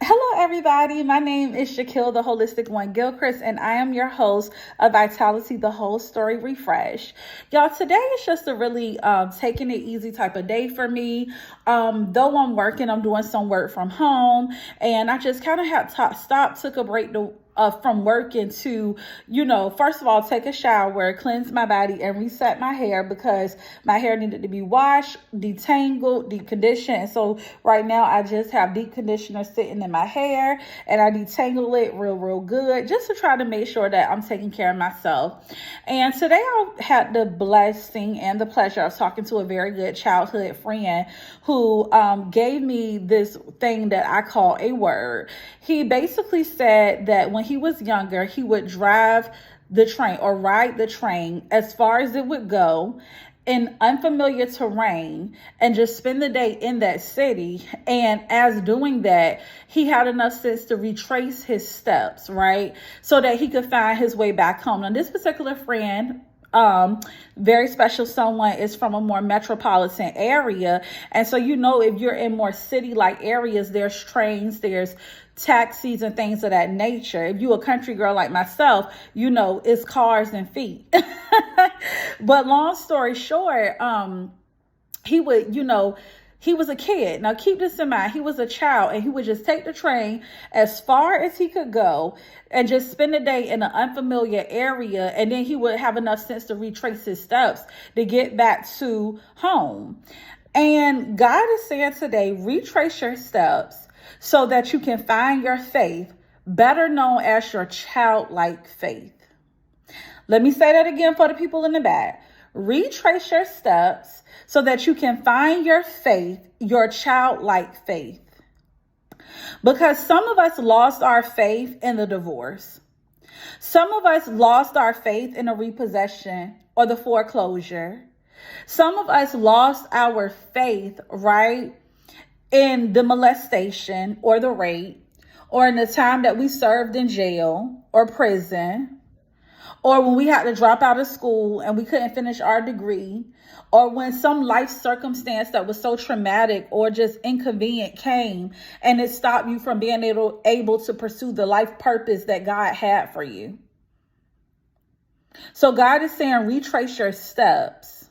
Hello, everybody. My name is Shaquille, the Holistic One Gilchrist, and I am your host of Vitality, the Whole Story Refresh. Y'all, today is just a really taking it easy type of day for me. Though I'm working, I'm doing some work from home, and I just kind of had to stop, took a break from working to, first of all, take a shower, cleanse my body, and reset my hair because my hair needed to be washed, detangled, deep conditioned. And so right now I just have deep conditioner sitting in my hair and I detangle it real good just to try to make sure that I'm taking care of myself. And today I had the blessing and the pleasure of talking to a very good childhood friend who gave me this thing that I call a word. He basically said that when he was younger, he would drive the train or ride the train as far as it would go in unfamiliar terrain and just spend the day in that city. And as doing that, he had enough sense to retrace his steps, right? So that he could find his way back home. Now, this particular friend, very special someone, is from a more metropolitan area. And so, if you're in more city-like areas, there's trains, there's taxis and things of that nature. If you a country girl like myself, it's cars and feet. But long story short, he would, he was a kid. Now keep this in mind. He was a child and he would just take the train as far as he could go and just spend the day in an unfamiliar area. And then he would have enough sense to retrace his steps to get back to home. And God is saying today, retrace your steps so that you can find your faith, better known as your childlike faith. Let me say that again for the people in the back. Retrace your steps so that you can find your faith, your childlike faith. Because some of us lost our faith in the divorce. Some of us lost our faith in a repossession or the foreclosure. Some of us lost our faith, right, in the molestation or the rape, or in the time that we served in jail or prison, or when we had to drop out of school and we couldn't finish our degree, or when some life circumstance that was so traumatic or just inconvenient came and it stopped you from being able to pursue the life purpose that God had for you. So God is saying, retrace your steps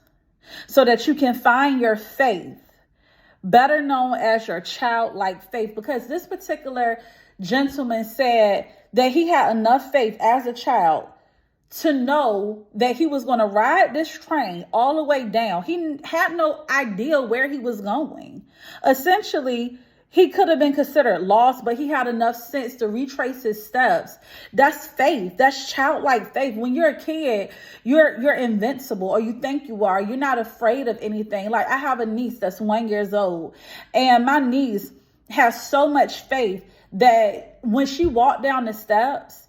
so that you can find your faith, better known as your childlike faith, because this particular gentleman said that he had enough faith as a child to know that he was going to ride this train all the way down. He had no idea where he was going. Essentially, he could have been considered lost, but he had enough sense to retrace his steps. That's faith. That's childlike faith. When you're a kid, you're invincible, or you think you are. You're not afraid of anything. Like, I have a niece that's 1 year old, and my niece has so much faith that when she walked down the steps,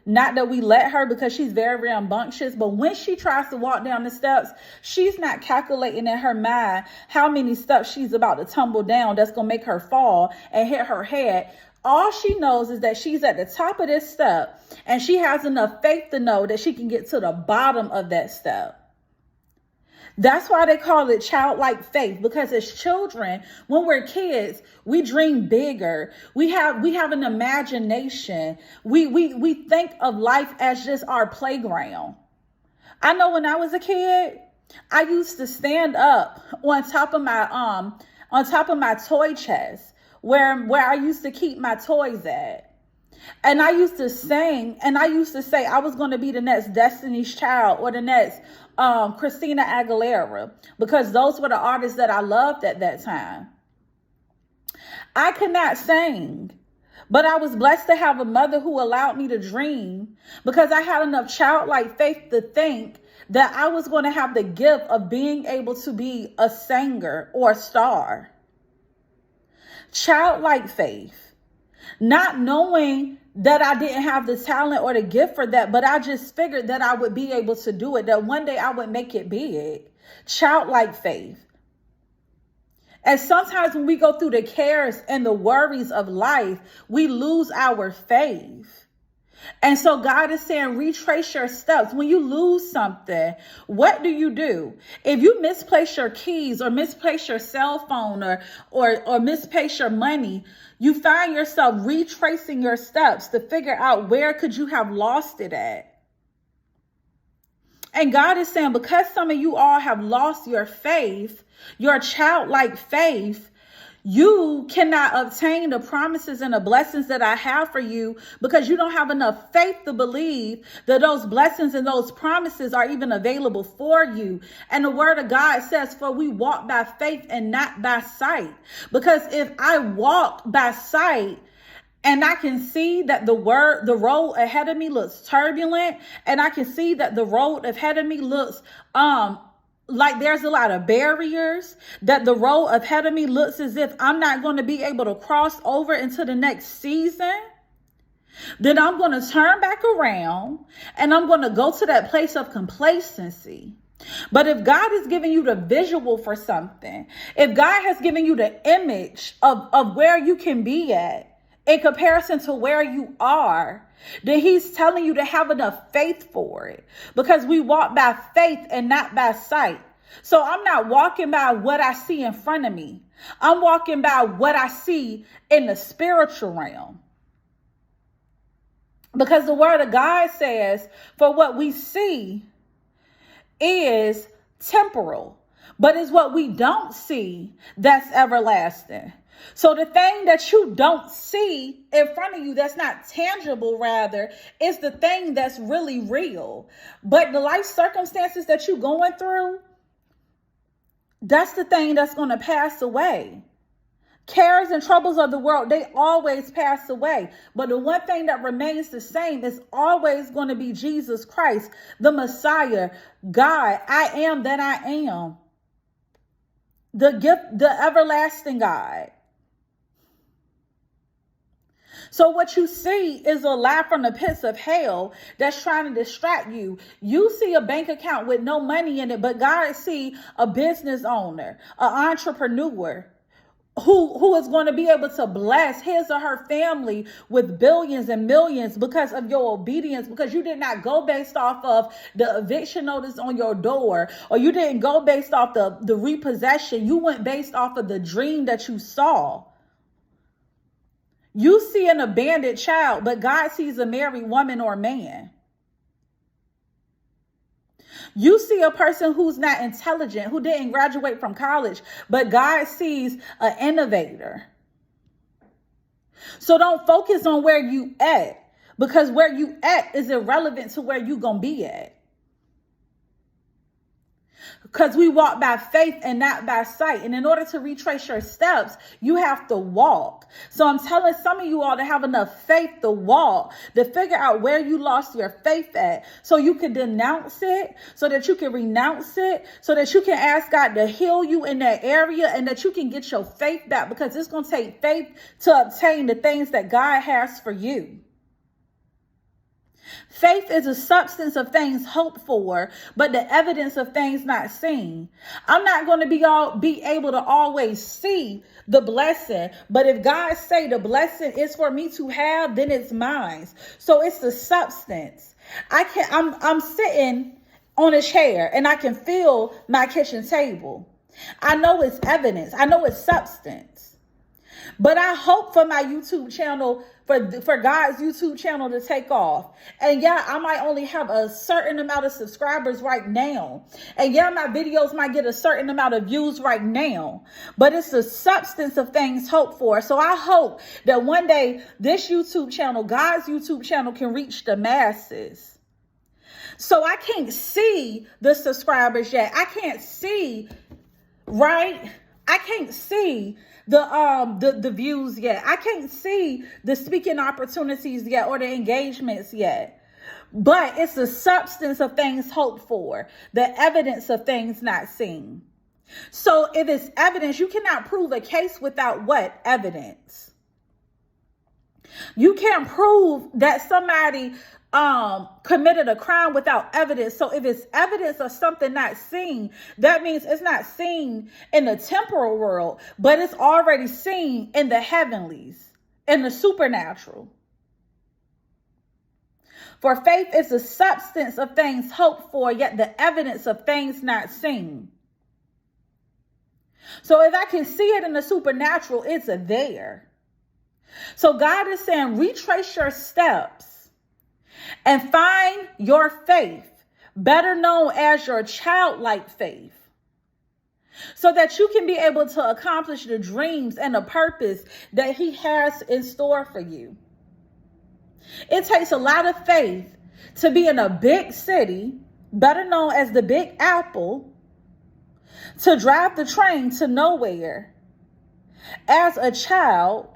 not that we let her because she's very rambunctious, but when she tries to walk down the steps, she's not calculating in her mind how many steps she's about to tumble down that's going to make her fall and hit her head. All she knows is that she's at the top of this step and she has enough faith to know that she can get to the bottom of that step. That's why they call it childlike faith, because as children, when we're kids, we dream bigger. We have an imagination. We think of life as just our playground. I know when I was a kid, I used to stand up on top of my toy chest where I used to keep my toys at. And I used to sing, and I used to say I was going to be the next Destiny's Child or the next Christina Aguilera, because those were the artists that I loved at that time. I could not sing, but I was blessed to have a mother who allowed me to dream, because I had enough childlike faith to think that I was going to have the gift of being able to be a singer or a star. Childlike faith. Not knowing that I didn't have the talent or the gift for that, but I just figured that I would be able to do it, that one day I would make it big. Childlike faith. And sometimes when we go through the cares and the worries of life, we lose our faith. And so God is saying, retrace your steps. When you lose something, what do? If you misplace your keys or misplace your cell phone or misplace your money, you find yourself retracing your steps to figure out where could you have lost it at. And God is saying, because some of you all have lost your faith, your childlike faith, you cannot obtain the promises and the blessings that I have for you because you don't have enough faith to believe that those blessings and those promises are even available for you. And the word of God says, for we walk by faith and not by sight. Because if I walk by sight, and I can see that the road ahead of me looks turbulent, and I can see that the road ahead of me looks like there's a lot of barriers, that the road ahead of me looks as if I'm not going to be able to cross over into the next season, then I'm going to turn back around and I'm going to go to that place of complacency. But if God is giving you the visual for something, if God has given you the image of where you can be at in comparison to where you are, then he's telling you to have enough faith for it, because we walk by faith and not by sight. So I'm not walking by what I see in front of me. I'm walking by what I see in the spiritual realm. Because the word of God says, for what we see is temporal, but it's what we don't see that's everlasting. So the thing that you don't see in front of you, that's not tangible, rather, is the thing that's really real. But the life circumstances that you're going through, that's the thing that's going to pass away. Cares and troubles of the world, they always pass away. But the one thing that remains the same is always going to be Jesus Christ, the Messiah, God, I am that I am, the gift, the everlasting God. So what you see is a lie from the pits of hell that's trying to distract you. You see a bank account with no money in it, but God see a business owner, an entrepreneur who is going to be able to bless his or her family with billions and millions because of your obedience, because you did not go based off of the eviction notice on your door, or you didn't go based off the repossession. You went based off of the dream that you saw. You see an abandoned child, but God sees a married woman or man. You see a person who's not intelligent, who didn't graduate from college, but God sees an innovator. So don't focus on where you at, because where you at is irrelevant to where you gonna be at. Because we walk by faith and not by sight. And in order to retrace your steps, you have to walk. So I'm telling some of you all to have enough faith to walk, to figure out where you lost your faith at, so you can denounce it, so that you can renounce it, so that you can ask God to heal you in that area, and that you can get your faith back, because it's going to take faith to obtain the things that God has for you. Faith is a substance of things hoped for, but the evidence of things not seen. I'm not going to be able to always see the blessing, but if God say the blessing is for me to have, then it's mine. So it's the substance. I'm sitting on a chair and I can feel my kitchen table. I know it's evidence. I know it's substance. But I hope for my YouTube channel, for God's YouTube channel to take off. And yeah, I might only have a certain amount of subscribers right now. And yeah, my videos might get a certain amount of views right now. But it's the substance of things hoped for. So I hope that one day this YouTube channel, God's YouTube channel, can reach the masses. So I can't see the subscribers yet. I can't see, right? I can't see the views yet. I can't see the speaking opportunities yet, or the engagements yet. But it's the substance of things hoped for, the evidence of things not seen. So if it's evidence, you cannot prove a case without what? Evidence. You can't prove that somebody committed a crime without evidence. So if it's evidence of something not seen, that means it's not seen in the temporal world, but it's already seen in the heavenlies, in the supernatural. For faith is the substance of things hoped for, yet the evidence of things not seen. So if I can see it in the supernatural, it's there. So God is saying, retrace your steps and find your faith, better known as your childlike faith, so that you can be able to accomplish the dreams and the purpose that he has in store for you. It takes a lot of faith to be in a big city, better known as the Big Apple, to drive the train to nowhere as a child,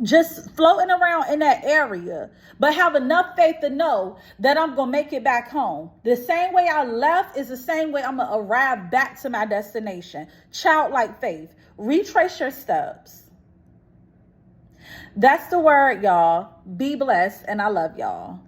just floating around in that area, but have enough faith to know that I'm going to make it back home. The same way I left is the same way I'm going to arrive back to my destination. Childlike faith. Retrace your steps. That's the word, y'all. Be blessed, and I love y'all.